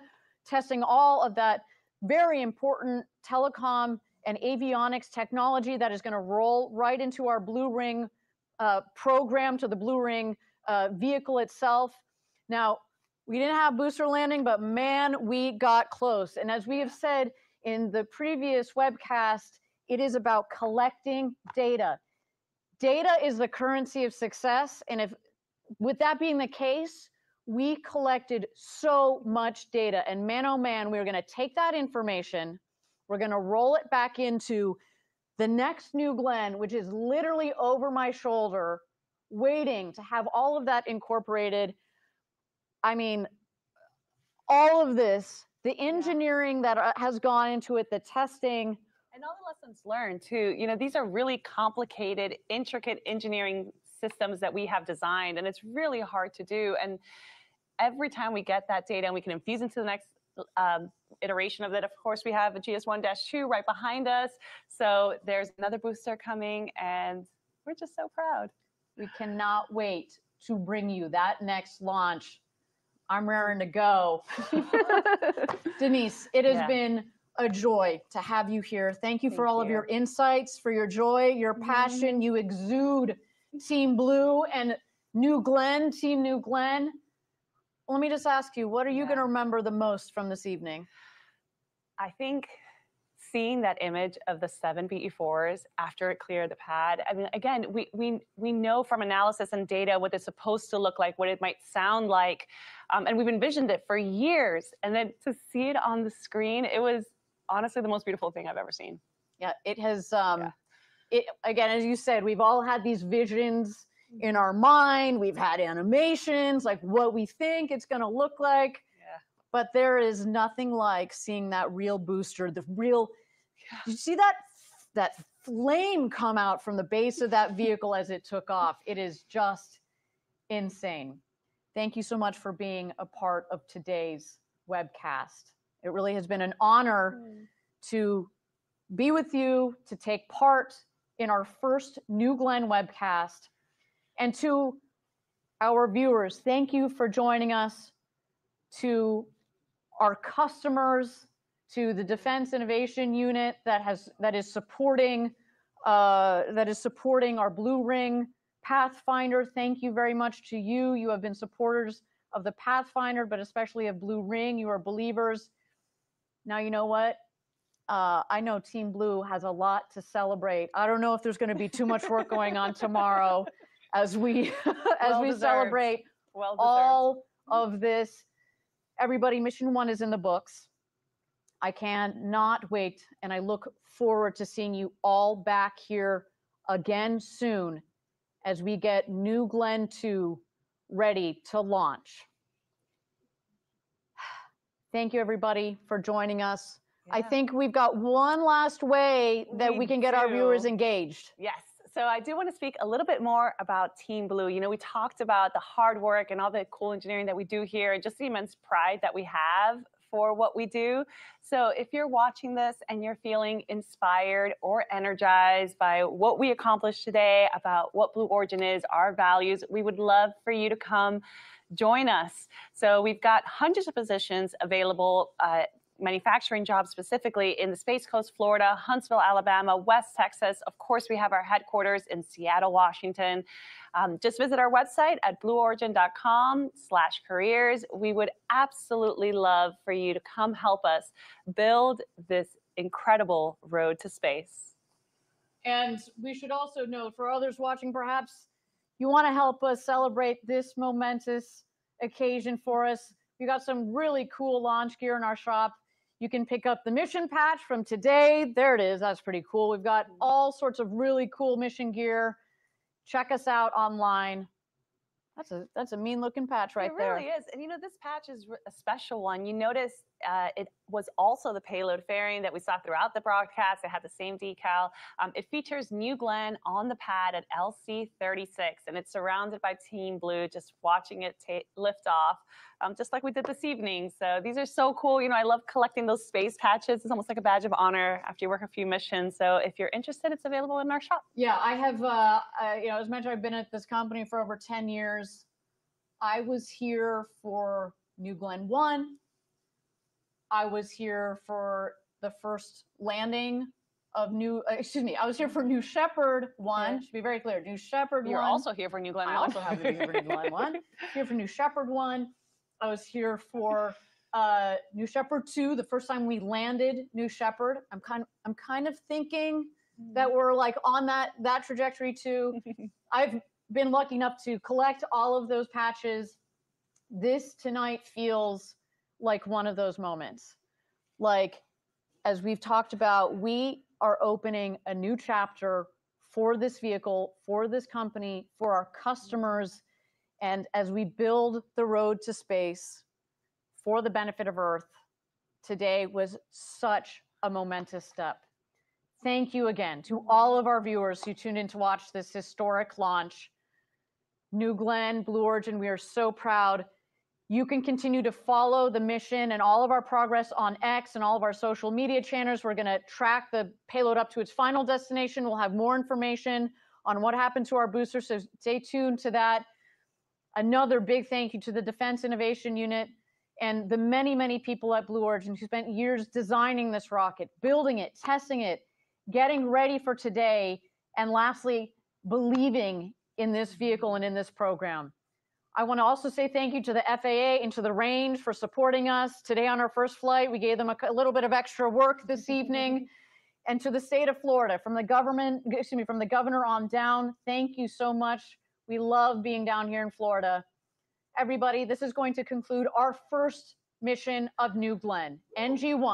Speaker 1: testing all of that very important telecom and avionics technology that is going to roll right into our Blue Ring program, to the Blue Ring vehicle itself. Now, we didn't have booster landing, but man, we got close. And as we have said in the previous webcast, it is about collecting data. Data is the currency of success. And if, with that being the case, we collected so much data. And man, oh man, we're going to take that information, we're going to roll it back into the next New Glenn, which is literally over my shoulder, waiting to have all of that incorporated. I mean, all of this, the engineering that has gone into it, the testing.
Speaker 2: And all the lessons learned too. You know, these are really complicated, intricate engineering systems that we have designed, and it's really hard to do. And every time we get that data and we can infuse into the next iteration of it, of course, we have a GS1-2 right behind us. So there's another booster coming, and we're just so proud.
Speaker 1: We cannot wait to bring you that next launch. I'm raring to go. Denise, it has been a joy to have you here. Thank you for all of your insights, for your joy, your passion. You exude Team Blue and New Glenn, Team New Glenn. Let me just ask you, what are you going to remember the most from this evening?
Speaker 2: I think seeing that image of the 7 BE4s after it cleared the pad. I mean, again, we know from analysis and data what it's supposed to look like, what it might sound like, and we've envisioned it for years. And then to see it on the screen, it was honestly the most beautiful thing I've ever seen.
Speaker 1: Yeah, it has. It, again, as you said, we've all had these visions in our mind. We've had animations, like what we think it's going to look like.
Speaker 2: Yeah.
Speaker 1: But there is nothing like seeing that real booster, the real. You see that flame come out from the base of that vehicle as it took off. It is just insane. Thank you so much for being a part of today's webcast. It really has been an honor to be with you, to take part in our first New Glenn webcast. And to our viewers, thank you for joining us. To our customers, to the Defense Innovation Unit that is supporting our Blue Ring Pathfinder. Thank you very much to you. You have been supporters of the Pathfinder, but especially of Blue Ring. You are believers. Now, you know what? I know Team Blue has a lot to celebrate. I don't know if there's going to be too much work going on tomorrow as we celebrate all of this. Everybody, Mission 1 is in the books. I cannot wait, and I look forward to seeing you all back here again soon as we get New Glenn 2 ready to launch. Thank you, everybody, for joining us. I think we've got one last way that we can get our viewers engaged.
Speaker 2: Yes. So I do want to speak a little bit more about Team Blue. You know, we talked about the hard work and all the cool engineering that we do here, and just the immense pride that we have for what we do. So if you're watching this and you're feeling inspired or energized by what we accomplished today, about what Blue Origin is, our values, we would love for you to come join us. So we've got hundreds of positions available, manufacturing jobs specifically in the Space Coast, Florida, Huntsville, Alabama, West Texas. Of course, we have our headquarters in Seattle, Washington. Just visit our website at blueorigin.com/careers. We would absolutely love for you to come help us build this incredible road to space.
Speaker 1: And we should also note, for others watching, perhaps you want to help us celebrate this momentous occasion for us. We got some really cool launch gear in our shop. You can pick up the mission patch from today. There it is. That's pretty cool. We've got all sorts of really cool mission gear. Check us out online. That's a mean looking patch right there.
Speaker 2: It really is. And you know, this patch is a special one. You notice it was also the payload fairing that we saw throughout the broadcast. It had the same decal. It features New Glenn on the pad at LC-36, and it's surrounded by Team Blue, just watching it lift off, just like we did this evening. So these are so cool. You know, I love collecting those space patches. It's almost like a badge of honor after you work a few missions. So if you're interested, it's available in our shop.
Speaker 1: Yeah, I have, you know, as mentioned, I've been at this company for over 10 years. I was here for New Glenn 1. I was here for the first landing of I was here for New Shepard 1.
Speaker 2: Yeah.
Speaker 1: Should be very clear. New Shepard 1.
Speaker 2: You're also here for New Glenn 1.
Speaker 1: I also have to be here for New Glenn 1. Here for New Shepard 1. I was here for New Shepard 2, the first time we landed New Shepard. I'm kind of thinking that we're like on that trajectory too. I've been lucky enough to collect all of those patches. This tonight feels like one of those moments. Like, as we've talked about, we are opening a new chapter for this vehicle, for this company, for our customers. And as we build the road to space for the benefit of Earth, today was such a momentous step. Thank you again to all of our viewers who tuned in to watch this historic launch. New Glenn, Blue Origin, we are so proud. You can continue to follow the mission and all of our progress on X and all of our social media channels. We're going to track the payload up to its final destination. We'll have more information on what happened to our booster, so stay tuned to that. Another big thank you to the Defense Innovation Unit and the many, many people at Blue Origin who spent years designing this rocket, building it, testing it, getting ready for today, and lastly, believing in this vehicle and in this program. I want to also say thank you to the FAA and to the range for supporting us. Today on our first flight, we gave them a little bit of extra work this evening. And to the state of Florida, from the governor on down, thank you so much. We love being down here in Florida. Everybody, this is going to conclude our first mission of New Glenn, NG-1.